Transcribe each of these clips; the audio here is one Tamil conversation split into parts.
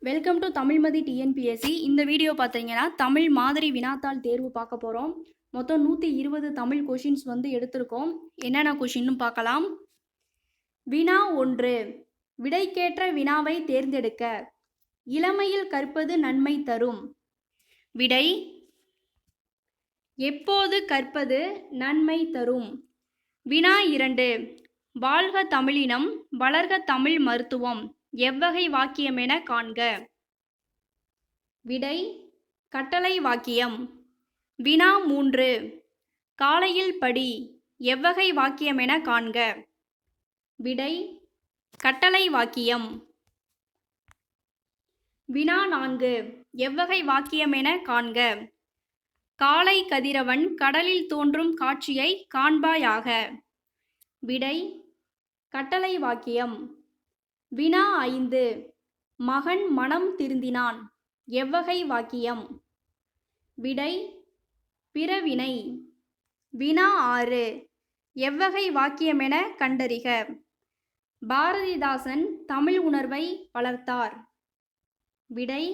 Welcome to Tamilmathi TNPSC. இந்த வீடியோ பார்த்தீங்கன்னா தமிழ் மாதிரி வினாத்தாள் தேர்வு பார்க்க போகிறோம். மொத்தம் 120 தமிழ் கொஷின்ஸ் எடுத்திருக்கோம். என்னென்ன கொஷின்னு பார்க்கலாம். வினா 1, விடைக்கேற்ற வினாவை தேர்ந்தெடுக்க. இளமையில் கற்பது நன்மை தரும். விடை: எப்போது கற்பது நன்மை தரும். வினா 2, வாழ்க தமிழினம் வளர்க தமிழ் மருத்துவம் எவ்வகை வாக்கியம் என காண்க. விடை: கட்டளை வாக்கியம். வினா 3, காலையில் படி எவ்வகை வாக்கியம் என காண்க. விடை: கட்டளை வாக்கியம். வினா 4, எவ்வகை வாக்கியம் என காண்க. காலை கதிரவன் கடலில் தோன்றும் காட்சியை காண்பாயாக. விடை: கட்டளை வாக்கியம். வினா 5, மகன் மனம் திருந்தினான் எவ்வகை வாக்கியம். விடை: பிறவினை. வினா 6, எவ்வகை வாக்கியம் என கண்டறிக. பாரதிதாசன் தமிழ் உணர்வை வளர்த்தார். விடை: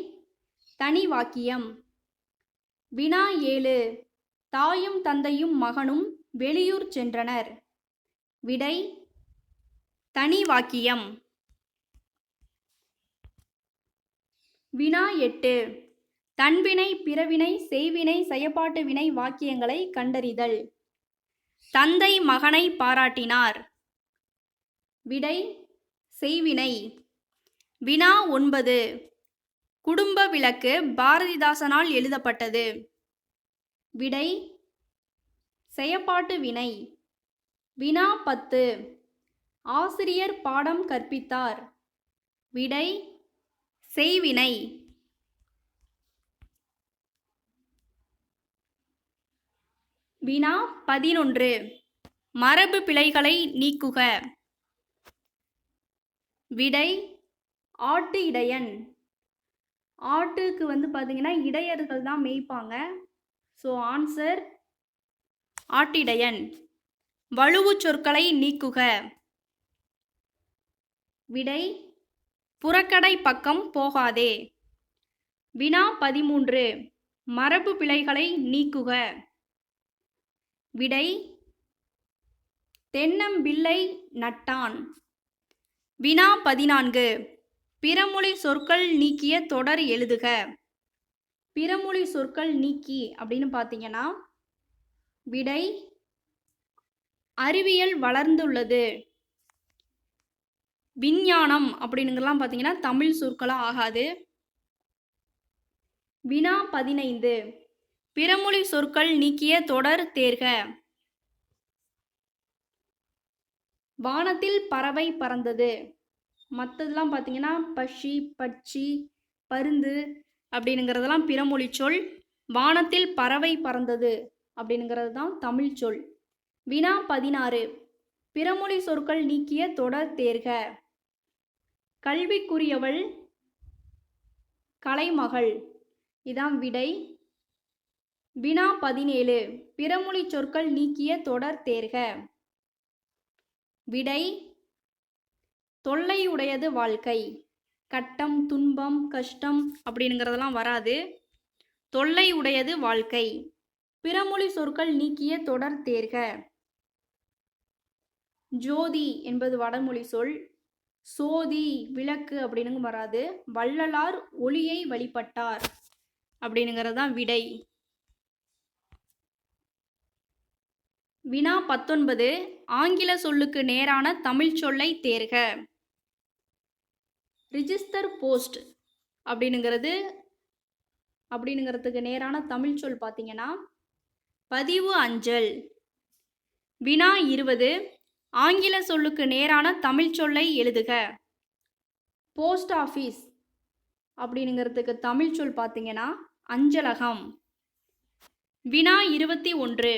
தனி வாக்கியம். வினா 7, தாயும் தந்தையும் மகனும் வெளியூர் சென்றனர். விடை: தனி வாக்கியம். வினா 8, தன்வினை பிறவினை செய்வினை செயப்பாட்டு வினை வாக்கியங்களை கண்டறிதல். தந்தை மகனை பாராட்டினார். விடை: செய்வினை. வினா 9, குடும்ப விளக்கு பாரதிதாசனால் எழுதப்பட்டது. விடை: செயப்பாட்டு வினை. வினா 10, ஆசிரியர் பாடம் கற்பித்தார். விடை: செய்வினை. வினா 11, மரபு பிழைகளை நீக்குக. விடை: ஆட்டு இடையன். ஆட்டுக்கு பார்த்தீங்கன்னா இடையர்கள் தான் மேய்ப்பாங்க. So answer ஆட்டிடையன். வழுவு சொற்களை நீக்குக. விடை: புறக்கடை பக்கம் போகாதே. வினா 13, மரபு பிழைகளை நீக்குக. விடை: தென்னம்பிள்ளை நட்டான். வினா 14, பிறமொழி சொற்கள் நீக்கிய தொடர் எழுதுக. பிறமொழி சொற்கள் நீக்கி அப்படின்னு பார்த்தீங்கன்னா விடை: அறிவியல் வளர்ந்துள்ளது. விஞ்ஞானம் அப்படின்னுங்கெல்லாம் பார்த்தீங்கன்னா தமிழ் சொற்களாக ஆகாது. வினா 15, பிறமொழி சொற்கள் நீக்கிய தொடர் தேர்க. வானத்தில் பறவை பறந்தது. மற்றதெல்லாம் பார்த்தீங்கன்னா பஷி பட்சி பருந்து அப்படின்னுங்கிறதெல்லாம் பிறமொழி சொல். வானத்தில் பறவை பறந்தது அப்படின்னுங்கிறது தான் தமிழ் சொல். வினா 16, பிறமொழி சொற்கள் நீக்கிய தொடர் தேர்க. கல்விக்குரியவள் கலைமகள் இதான் விடை. வினா 17, பிறமொழி சொற்கள் நீக்கிய தொடர் தேர்க. விடை: தொல்லையுடையது வாழ்க்கை. கட்டம் துன்பம் கஷ்டம் அப்படின்னுங்கிறதெல்லாம் வராது. தொல்லை உடையது வாழ்க்கை. பிறமொழி சொற்கள் நீக்கிய தொடர் தேர்க. ஜோதி என்பது வடமொழி சொல். சோதி விளக்கு அப்படின்னு வராது. வள்ளலார் ஒளியை வழிபட்டார் அப்படின்னுங்கிறது தான் விடை. வினா 19, ஆங்கில சொல்லுக்கு நேரான தமிழ் சொல்லை தேர்க. ரிஜிஸ்டர் போஸ்ட் அப்படின்னுங்கிறதுக்கு நேரான தமிழ் சொல் பார்த்தீங்கன்னா பதிவு அஞ்சல். வினா 20, ஆங்கில சொல்லுக்கு நேரான தமிழ் சொல்லை எழுதுக. போஸ்ட் ஆஃபீஸ் அப்படின்னுங்கிறதுக்கு தமிழ் சொல் பார்த்தீங்கன்னா அஞ்சலகம். வினா 21,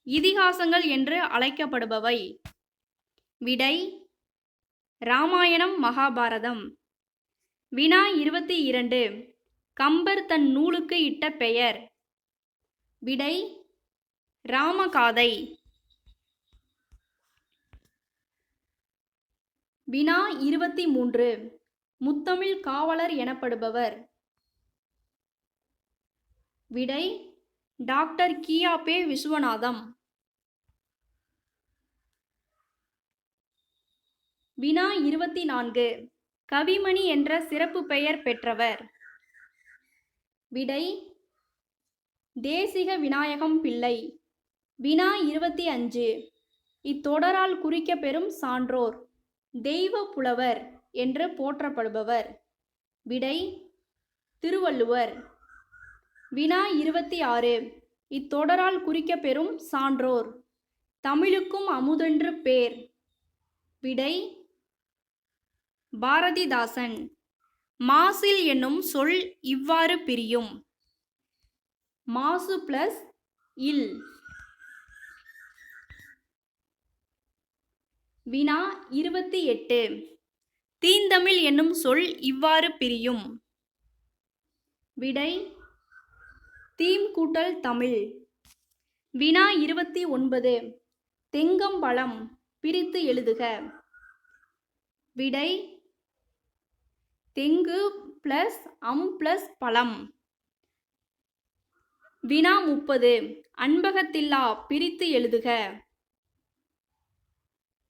இதிகாசங்கள் என்று அழைக்கப்படுபவை. விடை: ராமாயணம் மகாபாரதம். வினா 22, கம்பர் தன் நூலுக்கு இட்ட பெயர். விடை: ராமகாதை. வினா 23, முத்தமிழ் காவலர் எனப்படுபவர். விடை டாக்டர் கியாபே விஸ்வநாதம். வினா 24. கவிமணி என்ற சிறப்பு பெயர் பெற்றவர். விடை தேசிக விநாயகம் பிள்ளை. வினா 25. இத்தொடரால் குறிக்கப்பெறும் சான்றோர் தெய்வ புலவர் என்று போற்றப்படுபவர். விடை திருவள்ளுவர். வினா 26. இத்தொடரால் குறிக்கப்பெறும் சான்றோர் தமிழுக்கும் அமுதென்று பேர். விடை பாரதிதாசன். மாசில் என்னும் சொல் இவ்வாறு பிரியும். மாசு பிளஸ் இல். வினா 28. தீந்தமிழ் என்னும் சொல் இவ்வாறு பிரியும். விடை தீம் கூட்டல் தமிழ். வினா 29. தெங்கம்பழம் பிரித்து எழுதுக. விடை தெங்கு பிளஸ் பிளஸ் பழம். வினா 30. அன்பகத்தில்லா பிரித்து எழுதுக.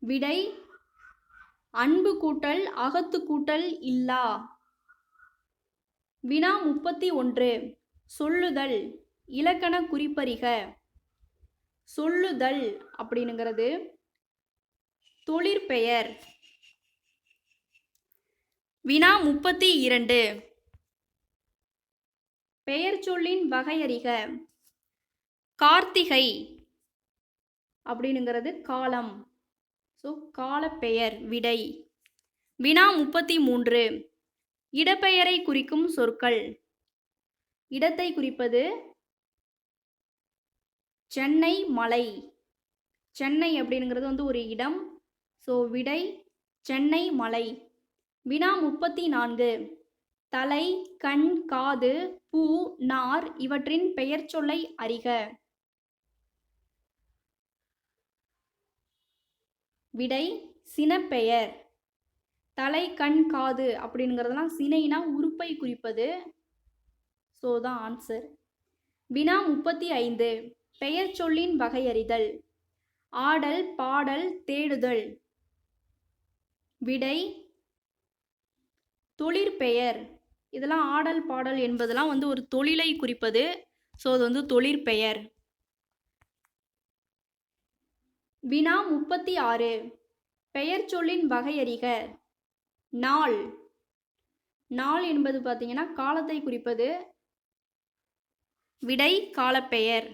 விடை அன்பு கூட்டல் அகத்து கூட்டல் இல்லா. வினா 31. சொல்லுதல் இலக்கண குறிப்பறிக. சொல்லுதல் அப்படிங்கிறது தொழிற்பெயர். வினா 32. பெயர் சொல்லின் வகையறிக. கார்த்திகை அப்படிங்கிறது காலம். ஸோ காலப்பெயர். விடை. வினா 33. இடப்பெயரை குறிக்கும் சொற்கள். இடத்தை குறிப்பது சென்னை மலை. சென்னை அப்படிங்கிறது ஒரு இடம். ஸோ விடை சென்னை மலை. வினா 34. தலை கண் காது பூ நார் இவற்றின் பெயர் சொல்லை அறிக. விடை சினப்பெயர். தலை கண் காது அப்படிங்கிறதெல்லாம் சினைனா உறுப்பை குறிப்பது. ஸோ தான் ஆன்சர். வினா 35. பெயர் சொல்லின் வகையறிதல். ஆடல் பாடல் தேடுதல். விடை தொழிற்பெயர். இதெல்லாம் ஆடல் பாடல் என்பதெல்லாம் ஒரு தொழிலை குறிப்பது. ஸோ அது தொழிற்பெயர். வினா 36. பெயர் சொல்லின் வகையறிக. நாள். நாள் என்பது பார்த்தீங்கன்னா காலத்தை குறிப்பது. விடை காலப்பெயர்.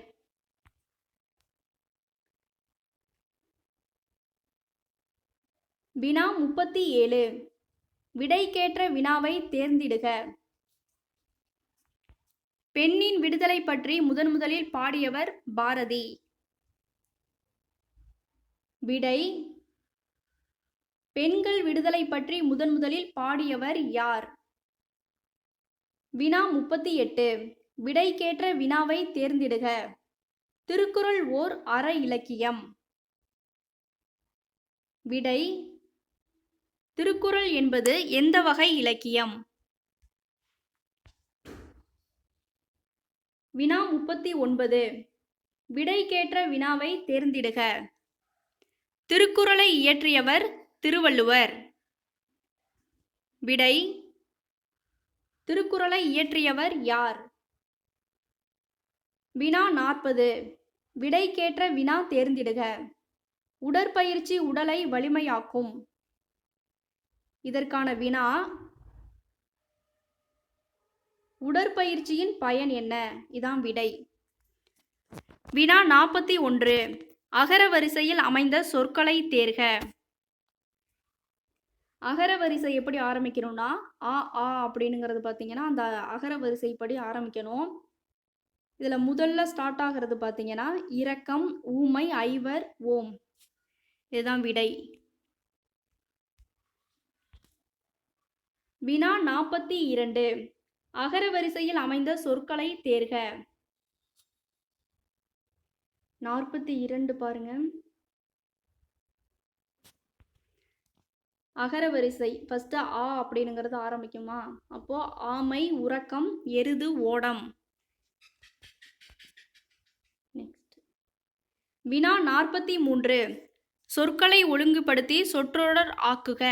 வினா 37. விடைக்கேற்ற வினாவை தேர்ந்திடுக. பெண்ணின் விடுதலை பற்றி முதலில் பாடியவர் பாரதி. விடை பெண்கள் விடுதலை பற்றி முதலில் பாடியவர் யார்? வினா 38. விடைக்கேற்ற வினாவை தேர்ந்திடுக. திருக்குறள் ஓர் அற இலக்கியம். விடை திருக்குறள் என்பது எந்த வகை இலக்கியம்? வினா 39. விடைக்கேற்ற வினாவை தேர்ந்திடுக. திருக்குறளை இயற்றியவர் திருவள்ளுவர். விடை திருக்குறளை இயற்றியவர் யார்? வினா 40. விடைக்கேற்ற வினா தேர்ந்திடுக. உடற்பயிற்சி உடலை வலிமையாக்கும். இதற்கான வினா உடற்பயிற்சியின் பயன் என்ன? இதான் விடை. வினா 41. அகர வரிசையில் அமைந்த சொற்களை தேர்க. அகர வரிசை எப்படி ஆரம்பிக்கணும்னா ஆ ஆ அப்படிங்கிறது பார்த்தீங்கன்னா அந்த அகர வரிசைப்படி ஆரம்பிக்கணும். இதில் முதல்ல ஸ்டார்ட் ஆகிறது பார்த்தீங்கன்னா இரக்கம் ஊமை ஐவர் ஓம். இதுதான் விடை. வினா 42. அகர வரிசையில் அமைந்த சொற்களை தேர்க. 42 பாருங்க. அகர வரிசை ஃபர்ஸ்ட் ஆ அப்படிங்கிறது ஆரம்பிக்குமா? அப்போ ஆமை, உறக்கம், எருது, ஓடம். நெக்ஸ்ட் வினா 43. சொற்களை ஒழுங்குபடுத்தி சொற்றொடர் ஆக்குக.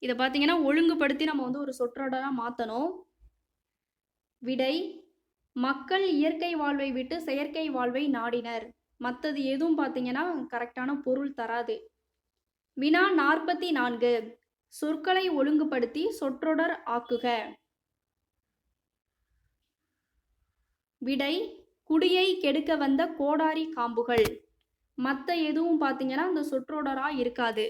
இதை பார்த்தீங்கன்னா ஒழுங்குபடுத்தி நம்ம வந்து ஒரு சொற்றொடரா மாற்றணும். விடை மக்கள் இயற்கை வாழ்வை விட்டு செயற்கை வாழ்வை நாடினர். மற்றது எதுவும் பார்த்தீங்கன்னா கரெக்டான பொருள் தராது. வினா 44. சொற்களை ஒழுங்குபடுத்தி சொற்றொடர் ஆக்குக. விடை குடியை கெடுக்க வந்த கோடாரி காம்புகள். மற்ற எதுவும் பார்த்தீங்கன்னா அந்த சொற்றொடரா இருக்காது.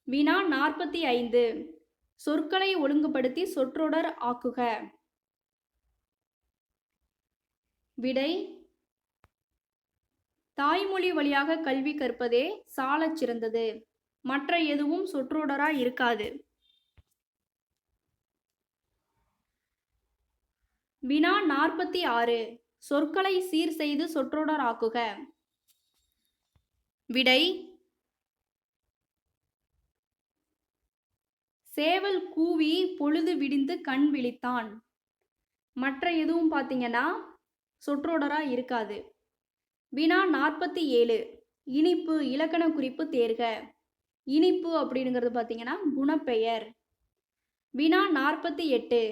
வினா 45. சொற்களை ஒழுங்குபடுத்தி சொற்றொடர் ஆக்குக. விடை தாய்மொழி வழியாக கல்வி கற்பதே சாலச் சிறந்தது. மற்ற எதுவும் சொற்றொடரா இருக்காது. வினா 46. சொற்களை சீர் செய்து சொற்றொடர் ஆக்குக. விடை சேவல் கூவி பொழுது விடிந்து கண் விழித்தான். மற்ற எதுவும் பார்த்தீங்கன்னா சொற்றொடரா இருக்காது. வினா 47. இனிப்பு இலக்கண குறிப்பு தேர்க. இனிப்பு அப்படிங்கிறது பார்த்தீங்கன்னா குணப்பெயர். வினா 48.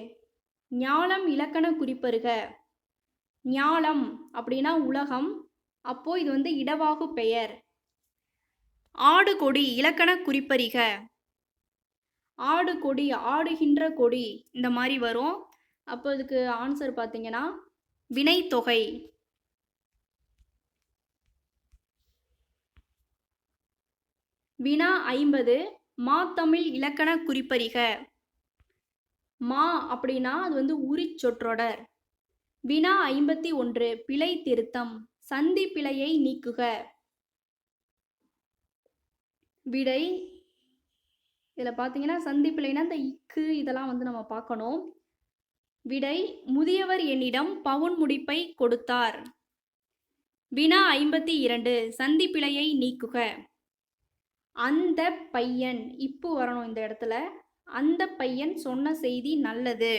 ஞாலம் இலக்கண குறிப்பருக. ஞாலம் அப்படின்னா உலகம், அப்போ இது வந்து இடவாகு பெயர். ஆடு கொடி இலக்கண குறிப்பறிக. ஆடு கொடி, ஆடுகின்ற கொடி, இந்த மாதிரி வரும். அப்போ இதுக்கு ஆன்சர் பார்த்தீங்கன்னா வினைத்தொகை. வினா 50. மாத்தமிழ் இலக்கண குறிப்பறிக. மா அப்படின்னா அது வந்து உரி சொற்றொடர். வினா 51. பிழை திருத்தம். சந்தி பிழையை நீக்குக. விடை இதில் பார்த்தீங்கன்னா சந்தி பிழைனா இந்த இக்கு இதெல்லாம் வந்து நம்ம பார்க்கணும். விடை முதியவர் என்னிடம் பவுன் முடிப்பை கொடுத்தார். வினா 52. சந்தி பிழையை நீக்குக. அந்த பையன், இப்போ வரணும் இந்த இடத்துல. அந்த பையன் சொன்ன செய்தி நல்லது.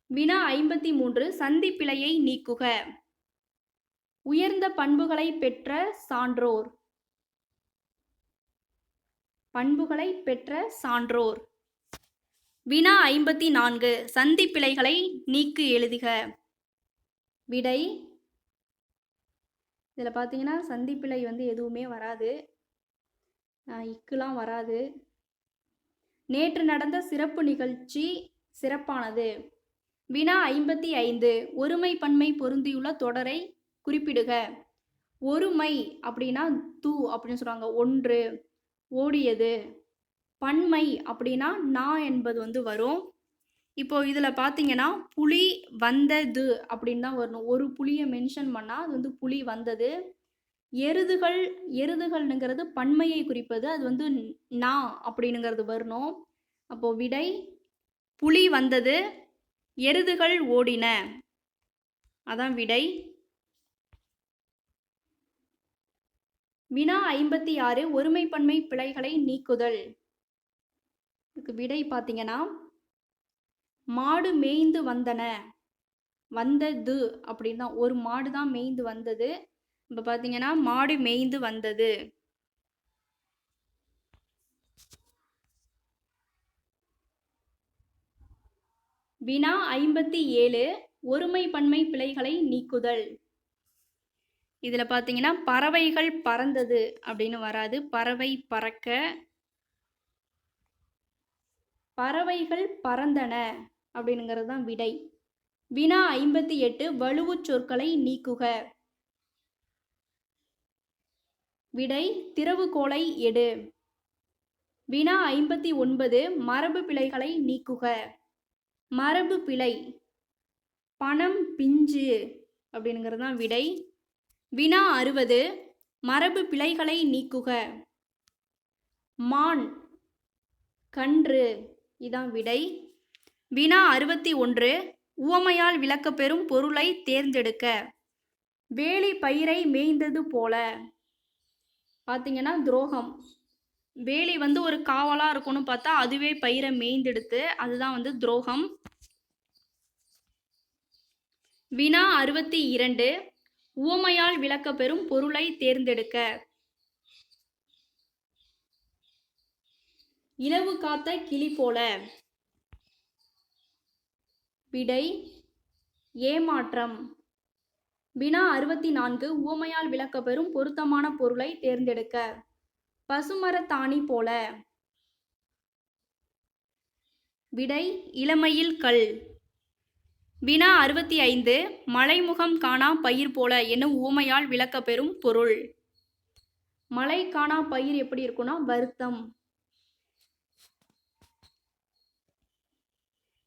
வினா 53. சந்தி பிழையை நீக்குக. உயர்ந்த பண்புகளை பெற்ற சான்றோர். பண்புகளை பெற்ற சான்றோர். வினா 54. சந்தி பிழைகளை நீக்கு எழுதுக. விடை இதில் பார்த்தீங்கன்னா சந்தி பிழை வந்து எதுவுமே வராது, இக்குலாம் வராது. நேற்று நடந்த சிறப்பு நிகழ்ச்சி சிறப்பானது. வினா 55. ஒருமை பன்மை பொருந்தியுள்ள தொடரை குறிப்பிடுக. ஒருமை அப்படின்னா தூ அப்படின்னு சொல்கிறாங்க, ஒன்று, ஓடியது. பன்மை அப்படின்னா நான் என்பது வந்து வரும். இப்போ இதில் பார்த்தீங்கன்னா புலி வந்தது அப்படின்னு தான் வரணும். ஒரு புலியை மென்ஷன் பண்ணால் அது வந்து புலி வந்தது. எருதுகள், எருதுகள்ங்கிறது பன்மையை குறிப்பது, அது வந்து நா அப்படிங்கிறது வரணும். அப்போ விடை புலி வந்தது, எருதுகள் ஓடின, அதான் விடை. வினா 56. ஒருமை பன்மை பிழைகளை நீக்குதல். இதுக்கு விடை பார்த்தீங்கன்னா மாடு மேய்ந்து வந்தன. வந்தது அப்படின்னா ஒரு மாடு தான் மேய்ந்து வந்தது. இப்போ பார்த்தீங்கன்னா மாடு மேய்ந்து வந்தது. வினா 57. ஒருமை பன்மை பிழைகளை நீக்குதல். இதில் பார்த்தீங்கன்னா பறவைகள் பறந்தது அப்படின்னு வராது, பறவை பறக்க. பறவைகள் பறந்தன அப்படிங்கிறது தான் விடை. வினா 58. வலுவு சொற்களை நீக்குக. விடை திறவுகோலை எடு. வினா 59. மரபு பிழைகளை நீக்குக. மரபு பிழை பணம் பிஞ்சு அப்படிங்கிறது தான் விடை. வினா 60. மரபு பிழைகளை நீக்குக. மான், கன்று, இதான் விடை. வினா 61. உவமையால் விளக்கப்பெறும் பொருளை தேர்ந்தெடுக்க. வேலி பயிரை மேய்ந்தது போல. பார்த்தீங்கன்னா துரோகம். வேலி வந்து ஒரு காவலா இருக்கும்னு பார்த்தா அதுவே பயிரை மேய்ந்தெடுத்து, அதுதான் வந்து துரோகம். வினா 62. உவமையால் விளக்கப்பெறும் பொருளை தேர்ந்தெடுக்க. இலவு காத்த கிளி போல. விடை ஏமாற்றம். வினா 64. உவமையால் விளக்கப்பெறும் பொருத்தமான பொருளை தேர்ந்தெடுக்க. பசுமரத்தாணி போல. விடை இளமையில் கல். வினா 65. மலைமுகம் காணா பயிர் போல என்னும் உவமையால் விளக்கப்பெறும் பொருள். மலை காணா பயிர் எப்படி இருக்கும்னா வருத்தம்.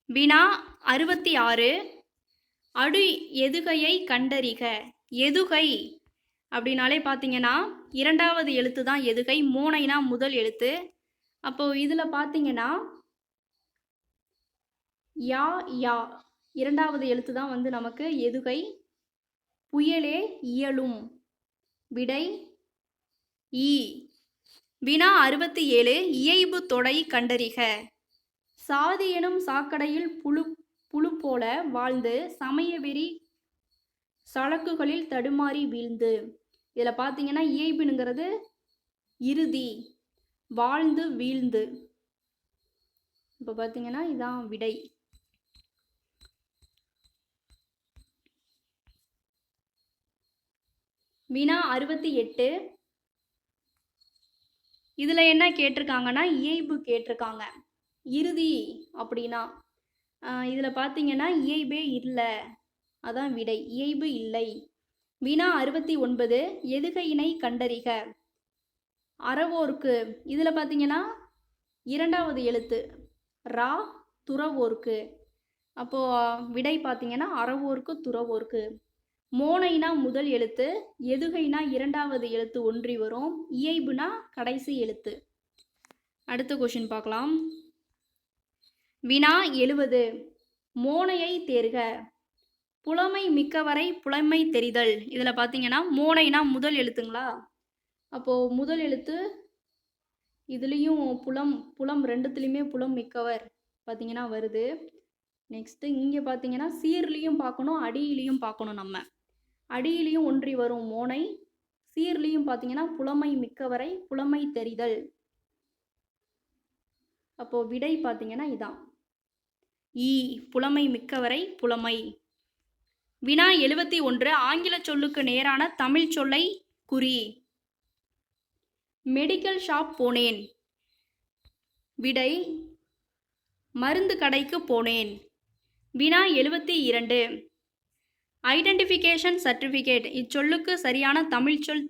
வினா 66. அடு எதுகையை கண்டறிக. எதுகை அப்படின்னாலே பார்த்தீங்கன்னா இரண்டாவது எழுத்து தான் எதுகை, மோனைனா முதல் எழுத்து. அப்போ இதுல பார்த்தீங்கன்னா யா யா இரண்டாவது எழுத்து தான் வந்து நமக்கு எதுகை. புயலே இயலும். விடை ஈ. வினா 67. இயைபு தொடை கண்டறிக. சாதி எனும் சாக்கடையில் புழு போல வாழ்ந்து சமயவெறி சழக்குகளில் தடுமாறி வீழ்ந்து. இதில் பார்த்தீங்கன்னா இயைபுங்கிறது இறுதி, வாழ்ந்து வீழ்ந்து. இப்போ பார்த்தீங்கன்னா இதான் விடை. வினா 68. இதில் என்ன கேட்டிருக்காங்கன்னா இயைபு கேட்டிருக்காங்க. இறுதி அப்படின்னா இதில் பார்த்தீங்கன்னா இயைபே இல்லை, அதான் விடை. இயைபு இல்லை. வினா 69. எதுகையினை கண்டறிக. அறவோர்க்கு. இதில் பார்த்தீங்கன்னா இரண்டாவது எழுத்து ரா, துறவோர்க்கு. அப்போது விடை பார்த்தீங்கன்னா அறவோர்க்கு துறவோர்க்கு. மோனைனா முதல் எழுத்து, எதுகைனா இரண்டாவது எழுத்து ஒன்றி வரும், இயைபுனா கடைசி எழுத்து. அடுத்த கொஷின் பார்க்கலாம். வினா 70. மோனையை தேர்க. புலமை மிக்கவரை புலமை தெரிதல். இதில் பார்த்தீங்கன்னா மோனைனா முதல் எழுத்துங்களா, அப்போது முதல் எழுத்து இதுலேயும் புலம் ரெண்டுத்துலேயுமே புலம் மிக்கவர் பார்த்தீங்கன்னா வருது. நெக்ஸ்ட்டு இங்கே பார்த்தீங்கன்னா சீர்லேயும் பார்க்கணும், அடியிலையும் பார்க்கணும். நம்ம அடியிலையும் ஒன்றி வரும் மோனை, சீர்லேயும் பார்த்தீங்கன்னா புலமை மிக்கவரை புலமை தெரிதல். அப்போது விடை பார்த்தீங்கன்னா இதான் ஈ, புலமை மிக்கவரை புலமை. வினா 71. ஆங்கில சொல்லுக்கு நேரான தமிழ் சொல்லை குறி. மெடிக்கல் ஷாப் போனேன். விடை மருந்து கடைக்கு போனேன். வினா 72. ஐடென்டிஃபிகேஷன் சர்டிஃபிகேட் இச்சொல்லுக்கு சரியான தமிழ் சொல்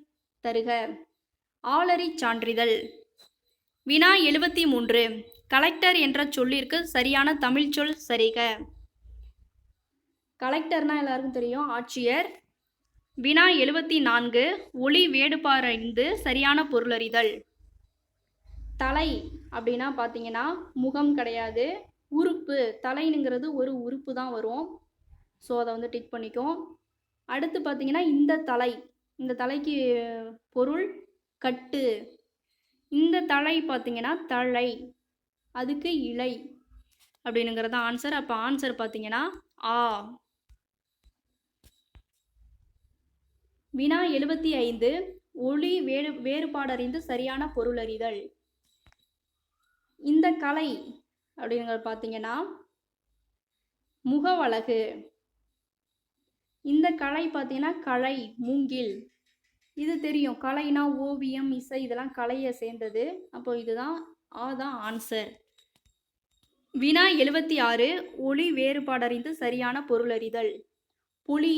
தருக. ஆளறி சான்றிதழ். வினா 73. கலெக்டர் என்ற சொல்லிற்கு சரியான தமிழ் சொல் சரிக. கலெக்டர்னா எல்லாருக்கும் தெரியும், ஆட்சியர். வினா 74. ஒளி வேடுபாரறிந்து சரியான பொருளறிதல். தலை அப்படின்னா பார்த்தீங்கன்னா முகம் கிடையாது, உறுப்பு. தலைனுங்கிறது ஒரு உறுப்பு தான் வரும். ஸோ அதை வந்து டிக் பண்ணிக்கும். அடுத்து பார்த்தீங்கன்னா இந்த தலைக்கு பொருள் கட்டு. இந்த தலை பார்த்தீங்கன்னா தழை, அதுக்கு இலை அப்படின்னுங்கிறது ஆன்சர். அப்போ ஆன்சர் பார்த்தீங்கன்னா ஆ. வினா 75. ஒளி வேறுபாடறிந்து சரியான பொருளறிதல். இந்த கலை அப்படிங்கிறது பார்த்தீங்கன்னா முகவழகு. இந்த கலை பார்த்தீங்கன்னா கலை, மூங்கில். இது தெரியும், கலைனா ஓவியம், இசை, இதெல்லாம் கலையை சேர்ந்தது. அப்போ இதுதான் ஆதான் ஆன்சர். வினா 76. ஒளி வேறுபாடறிந்து சரியான பொருளறிதல். புலி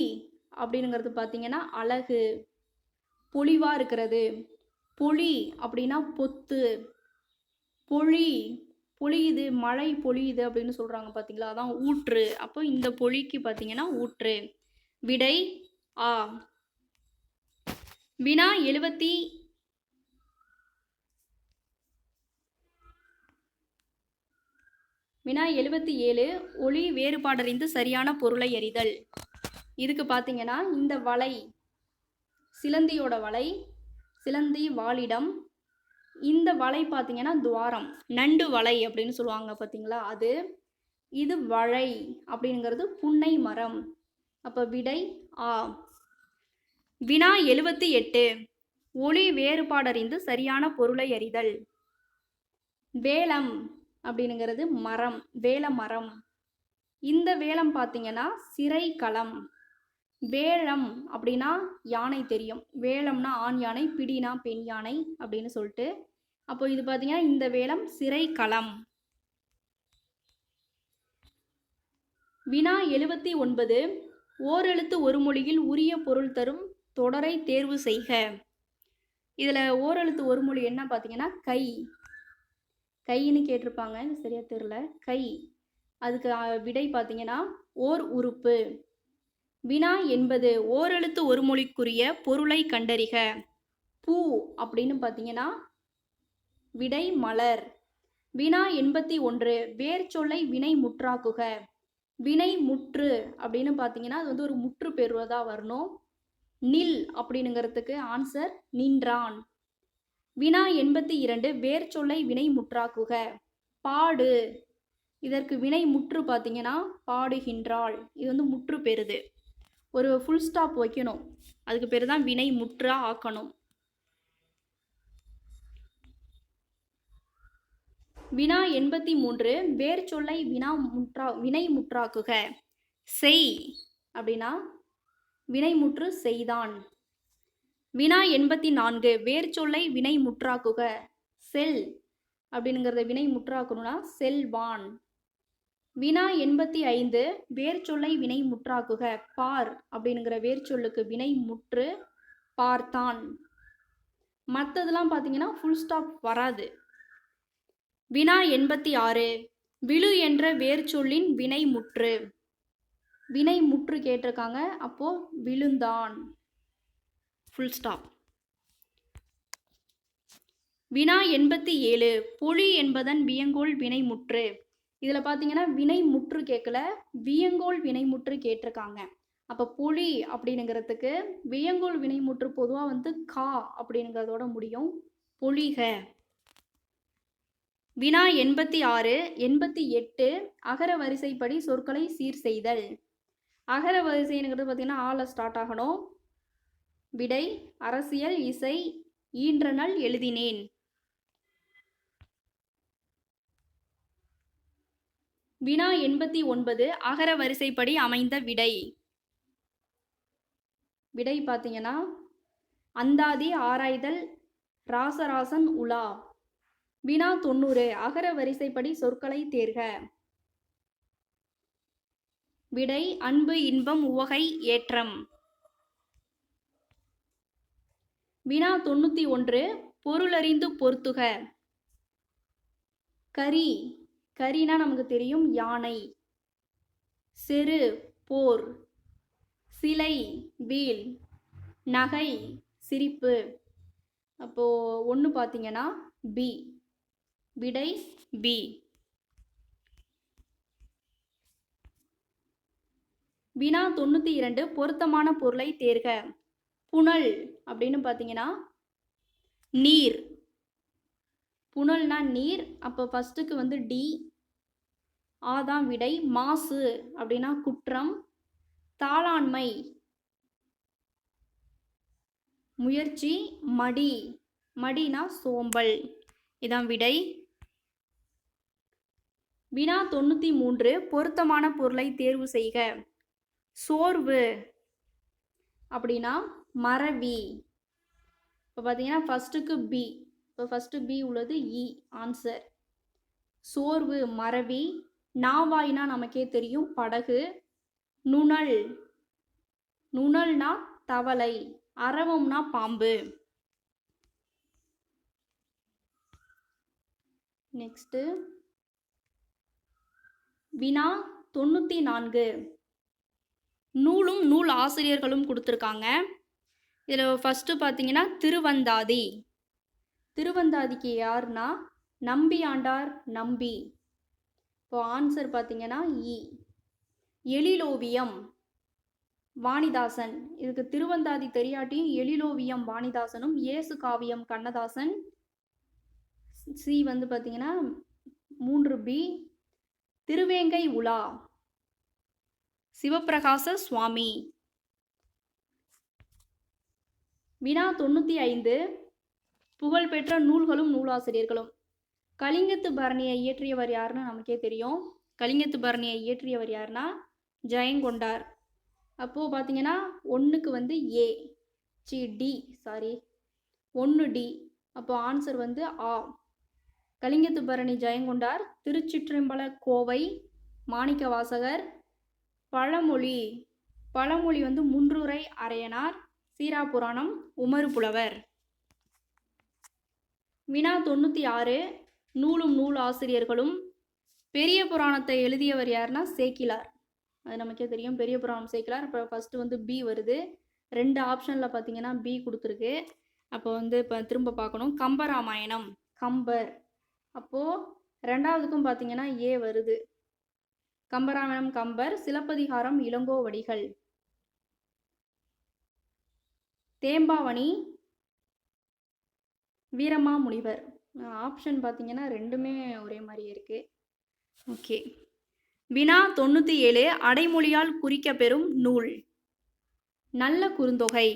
அப்படிங்கிறது பார்த்தீங்கன்னா அழகு, பொலிவாக இருக்கிறது. பொலி அப்படின்னா பொத்து. பொழியுது, மழை பொழியுது அப்படின்னு சொல்கிறாங்க பார்த்தீங்களா, அதான் ஊற்று. அப்போ இந்த பொழிக்கு பார்த்தீங்கன்னா ஊற்று. விடை ஆ. வினா 77. வினா 77 ஒளி வேறுபாடறிந்து சரியான பொருளை அறிதல். இதுக்கு பார்த்தீங்கன்னா இந்த வலை, சிலந்தியோட வலை, சிலந்தி வாழிடம், இந்த வலை பார்த்தீங்கன்னா துவாரம், நண்டு வலை அப்படின்னு சொல்லுவாங்க பார்த்தீங்களா அது. இது வழை அப்படிங்கிறது புன்னை மரம். அப்போ விடை ஆ. வினா 78 ஒளி வேறுபாடறிந்து சரியான பொருளை அறிதல். வேலம் அப்படிங்கிறது மரம், வேல மரம். இந்த வேலம் பார்த்தீங்கன்னா சிறை களம். வேழம் அப்படின்னா யானை தெரியும், வேலம்னா ஆண் யானை, பிடினா பெண் யானை அப்படின்னு சொல்லிட்டு. அப்போ இது பார்த்தீங்கன்னா இந்த வேலம் சிறை களம். வினா 79 ஓரெழுத்து ஒரு மொழியில் உரிய பொருள் தரும் தொடரை தேர்வு செய்க. இதில் ஓரெழுத்து ஒரு மொழி என்ன பார்த்தீங்கன்னா கை, கைன்னு கேட்டிருப்பாங்க, சரியா தெரியல, கை. அதுக்கு விடை பார்த்தீங்கன்னா ஓர் உறுப்பு. வினா 80 ஓரெழுத்து ஒரு மொழிக்குரிய பொருளை கண்டறிக. பூ அப்படின்னு பார்த்தீங்கன்னா விடை மலர். வினா 81 வேர் சொல்லை வினை முற்றாக்குக. வினை முற்று அப்படின்னு பார்த்தீங்கன்னா அது வந்து ஒரு முற்று பெறுவதா வரணும். நில் அப்படிங்கிறதுக்கு ஆன்சர் நின்றான். வினா 82 வேர் சொல்லை வினை முற்றாக்குக. பாடு, இதற்கு வினை முற்று பார்த்தீங்கன்னா பாடுகின்றாள். இது வந்து முற்று பெறுது, ஒரு ஃபுல் ஸ்டாப் வைக்கணும், அதுக்கு பேர் தான் வினை முற்றா ஆக்கணும். வினா 83 வேர் சொல்லை வினை முற்றாக்குக. செய் அப்படின்னா வினை முற்று செய்தான். வினா 84 வேர் சொல்லை வினை முற்றாக்குக. செல் அப்படிங்கிறத வினை முற்றாக்கணும்னா செல்வான். வினா 85 வேர் சொல்லை வினை முற்றாக்குக. பார் அப்படிங்கிற வேர் சொல்லுக்கு வினை முற்று பார்த்தான். மற்றதெல்லாம் பார்த்தீங்கன்னா ஃபுல் ஸ்டாப் வராது. வினா 86 விழு என்ற வேர் சொல்லின் வினை முற்று. வினை முற்று கேட்டிருக்காங்க, அப்போ விழுந்தான், ஃபுல் ஸ்டாப். வினா 87 பொழி என்பதன் வியங்கோள் வினை முற்று. இதில் பார்த்தீங்கன்னா வினை முற்று கேட்கல, வியங்கோள் வினை முற்று கேட்டிருக்காங்க. அப்போ பொழி அப்படிங்கிறதுக்கு வியங்கோள் வினை முற்று பொதுவாக வந்து கா அப்படிங்கிறதோட முடியும், பொழிக. வினா 86 88 அகர வரிசைப்படி சொற்களை சீர் செய்தல். அகர வரிசைங்கிறது பார்த்தீங்கன்னா ஆல ஸ்டார்ட் ஆகணும். விடை அரசியல், இசை, ஈன்றனள், எழுதினேன். வினா 89 அகர வரிசைப்படி அமைந்த விடை. விடை பார்த்தீங்கன்னா அந்தாதி, ஆராய்தல், ராசராசன், உலா. வினா 90 அகர வரிசைப்படி சொற்களை தேர்க. விடை அன்பு, இன்பம், உவகை, ஏற்றம். வினா 91 பொருளறிந்து பொருத்துக. கரி, கரினா நமக்கு தெரியும் யானை. செரு போர், சிலை வீல், நகை சிரிப்பு. அப்போ ஒன்று பார்த்தீங்கன்னா பி, விடை பி. வினா 92 பொருத்தமான பொருளை தேர்க. புனல் அப்படின்னு பார்த்தீங்கன்னா நீர், புனல்னா நீர், அப்போ ஃபஸ்ட்டுக்கு வந்து டி, ஆதான் விடை. மாசு அப்படின்னா குற்றம், தாளாண்மை முயற்சி, மடி, மடினா சோம்பல், இதான் விடை. வினா 93 பொருத்தமான பொருளை தேர்வு செய்க. சோர்வு அப்படின்னா மறவி. இப்போ பார்த்தீங்கன்னா ஃபஸ்ட்டுக்கு பி, இப்போ ஃபஸ்ட்டு பி உள்ளது இ, ஆன்சர். சோர்வு மறவி. நாவாய்னா நமக்கே தெரியும் படகு. நுணல், நுணல்னா தவளை. அரவம்னா பாம்பு. நெக்ஸ்ட்டு வினா 94 நூலும் நூல் ஆசிரியர்களும் கொடுத்துருக்காங்க. இதில் ஃபஸ்ட்டு பார்த்தீங்கன்னா திருவந்தாதி. திருவந்தாதிக்கு யாருன்னா நம்பி ஆண்டார் நம்பி. இப்போ ஆன்சர் பார்த்தீங்கன்னா இ. எழிலோவியம் வாணிதாசன். இதுக்கு திருவந்தாதி தெரியாட்டியும் எழிலோவியம் வாணிதாசனும், இயேசு காவியம் கண்ணதாசன். சி வந்து பார்த்தீங்கன்னா 3B. திருவேங்கை உலா சிவப்பிரகாச சுவாமி. வினா 95. புகழ்பெற்ற நூல்களும் நூலாசிரியர்களும். கலிங்கத்து பரணியை இயற்றியவர் யாருன்னு நமக்கே தெரியும். கலிங்கத்து பரணியை இயற்றியவர் யாருன்னா ஜெயங்கொண்டார். அப்போது பார்த்தீங்கன்னா 1க்கு வந்து ஏ டி 1D. அப்போ ஆன்சர் வந்து ஆ. கலிங்கத்து பரணி ஜெயங்கொண்டார். திருச்சிற்றம்பல கோவை மாணிக்கவாசகர். பழமொழி வந்து முன்றுரை அரையனார். சீராபுராணம் உமறு புலவர். வினா 96. நூலும் நூல் ஆசிரியர்களும். பெரிய புராணத்தை எழுதியவர் யாருன்னா சேக்கிலார். அது நமக்கே தெரியும், பெரிய புராணம் சேக்கிலார். இப்போ ஃபஸ்ட்டு வந்து பி வருது. 2 ஆப்ஷனில் பார்த்தீங்கன்னா பி கொடுத்துருக்கு. அப்போ வந்து இப்போ திரும்ப பார்க்கணும். கம்பராமாயணம் கம்பர். அப்போது 2வதுக்கும் பார்த்தீங்கன்னா ஏ வருது. கம்பராமாயணம் கம்பர். சிலப்பதிகாரம் இளங்கோவடிகள். தேம்பாவணி வீரமாமுனிவர். ஆப்ஷன் பார்த்தீங்கன்னா 2மே ஒரே மாதிரி இருக்குது. ஓகே. வினா 97. அடைமொழியால் குறிக்க பெறும் நூல். நல்ல குறுந்தொகை.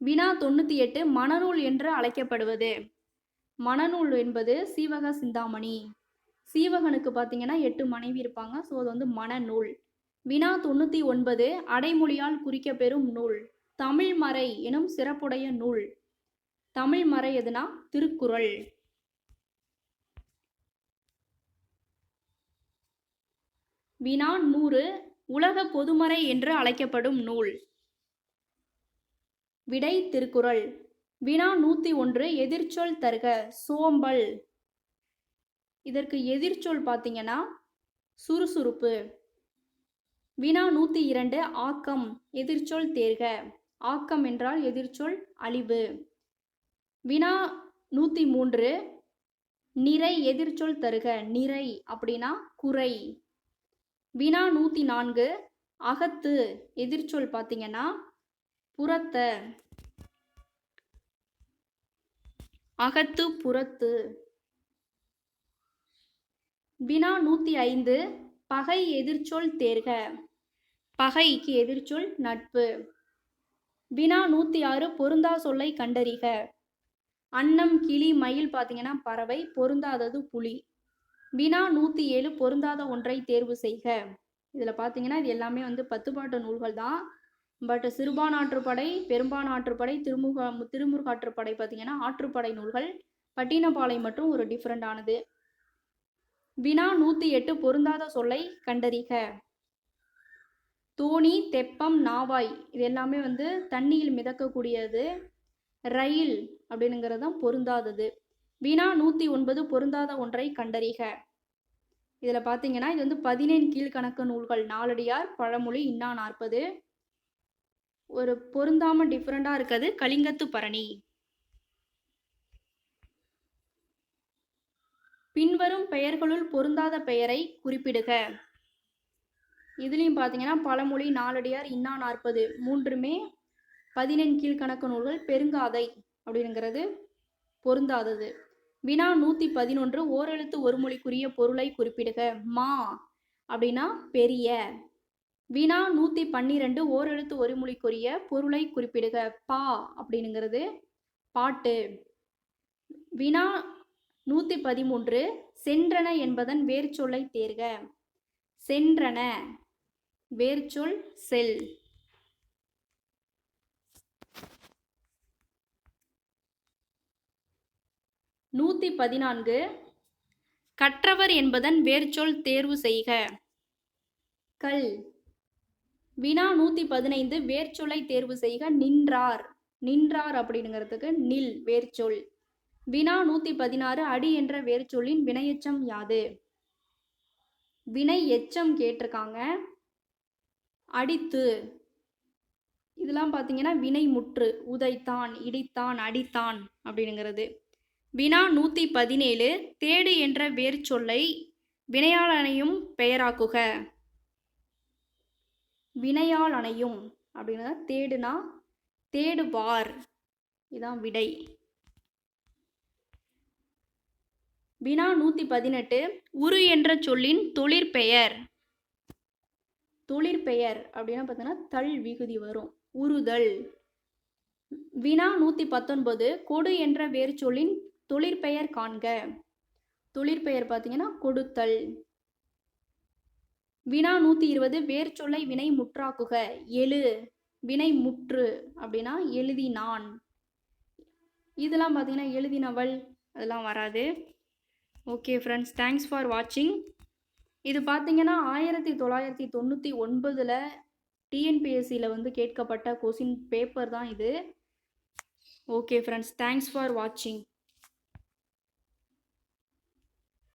வினா 98. மணநூல் என்று அழைக்கப்படுவது. மணநூல் என்பது சீவக சிந்தாமணி. சீவகனுக்கு பார்த்தீங்கன்னா 8 மனைவி இருப்பாங்க. ஸோ அது வந்து மணநூல். வினா 99. அடைமொழியால் குறிக்க பெறும் நூல். தமிழ்மறை எனும் சிறப்புடைய நூல். தமிழ்மறை எதுனா திருக்குறள். வினா 100. உலக பொதுமறை என்று அழைக்கப்படும் நூல். விடை திருக்குறள். வினா 101. எதிர்ச்சொல் தருக. சோம்பல். இதற்கு எதிர்ச்சொல் பார்த்தீங்கன்னா சுறுசுறுப்பு. வினா 102. ஆக்கம். எதிர்ச்சொல் தேர்க. ஆக்கம் என்றால் எதிர்ச்சொல் அழிவு. வினா 103. நிறை. எதிர்ச்சொல் தருக. நிறை அப்படின்னா குறை. வினா 104. அகத்து. எதிர்ச்சொல் பார்த்தீங்கன்னா புறத்த. அகத்து புறத்து. வினா 105. பகை. எதிர்ச்சொல் தேர்க. பகைக்கு எதிர்ச்சொல் நட்பு. வினா 106. பொருந்தா சொல்லை கண்டறிக. அன்னம் கிளி மயில் பார்த்தீங்கன்னா பறவை. பொருந்தாதது புலி. வினா 107. பொருந்தாத ஒன்றை தேர்வு செய்க. இதில் பார்த்தீங்கன்னா இது எல்லாமே வந்து 10 பாட்டு நூல்கள் தான். பட் சிறுபானாற்றுப்படை, பெரும்பானாற்றுப்படை, திருமுருகாற்றுப்படை பார்த்தீங்கன்னா ஆற்றுப்படை நூல்கள். பட்டினப்பாலை மட்டும் ஒரு டிஃப்ரெண்டானது. வினா 108. பொருந்தாத சொல்லை கண்டறிக. தோணி, தெப்பம், நாவாய் இது எல்லாமே வந்து தண்ணியில் மிதக்கக்கூடியது. ரயில் அப்படிங்கிறது தான் பொருந்தாதது. வினா 109. பொருந்தாத ஒன்றை கண்டறிக. இதில் பார்த்தீங்கன்னா இது வந்து 17 கீழ்கணக்கு நூல்கள். நாலடியார், பழமொழி, இன்னா 40. ஒரு பொருந்தாமல் டிஃப்ரெண்டாக இருக்கிறது கலிங்கத்து பரணி. பின்வரும் பெயர்களுள் பொருந்தாத பெயரை குறிப்பிடுக. இதுலேயும் பார்த்தீங்கன்னா பழமொழி, நாலடியார், இன்னா 40 மூன்றுமே 17 கீழ்கணக்கு நூல்கள். பெருங்காதை அப்படிங்கிறது பொருந்தாதது. வினா 111. ஓரெழுத்து ஒரு மொழிக்குரிய பொருளை குறிப்பிடுக. மா அப்படின்னா பெரிய. வினா 112. ஓரெழுத்து ஒரு மொழிக்குரிய பொருளை குறிப்பிடுக. பா அப்படிங்கிறது பாட்டு. வினா 113. சென்றன என்பதன் வேர்ச்சொல்லை தேர்க. சென்றன வேர்ச்சொல் செல். நூத்தி 14. கற்றவர் என்பதன் வேர்ச்சொல் தேர்வு செய்க. கல். வினா 115. வேர்ச்சொல்லை தேர்வு செய்க. நின்றார். நின்றார் அப்படிங்கிறதுக்கு நில் வேர்ச்சொல். வினா 116. அடி என்ற வேர்ச்சொல்லின் வினையெச்சம் யாது? வினை எச்சம் கேட்டிருக்காங்க. அடித்து. இதெல்லாம் பார்த்தீங்கன்னா வினை முற்று. உதைத்தான், இடித்தான், அடித்தான் அப்படிங்கிறது. வினா 117 தேடு என்ற வேர்ச்சொல்லை வினையால் அணையும் பெயராக்குக. வினையால் அணையும் அப்படின்னா தேடுனா தேடுவார், இதான் விடை. வினா 118 உரு என்ற சொல்லின் தொழிற்பெயர். தொழிற்பெயர் அப்படின்னா பார்த்தீங்கன்னா தள் விகுதி வரும், உருதல். வினா 119 கொடு என்ற வேர்ச்சொல்லின் தொழிற்பெயர் காண்க. தொழிற்பெயர் பார்த்தீங்கன்னா கொடுத்தல். வினா 120 வேர்ச்சொல்லை வினை முற்றாக்குக. எழு வினை முற்று அப்படின்னா எழுதினான். இதெல்லாம் பார்த்தீங்கன்னா எழுதினவள் அதெல்லாம் வராது. ஓகே ஃப்ரெண்ட்ஸ், தேங்க்ஸ் ஃபார் வாட்சிங். இது பார்த்தீங்கன்னா 1999 டிஎன்பிஎஸ்சியில் வந்து கேட்கப்பட்ட கொஸ்டின் பேப்பர் தான் இது. ஓகே ஃப்ரெண்ட்ஸ், தேங்க்ஸ் ஃபார் வாட்சிங்.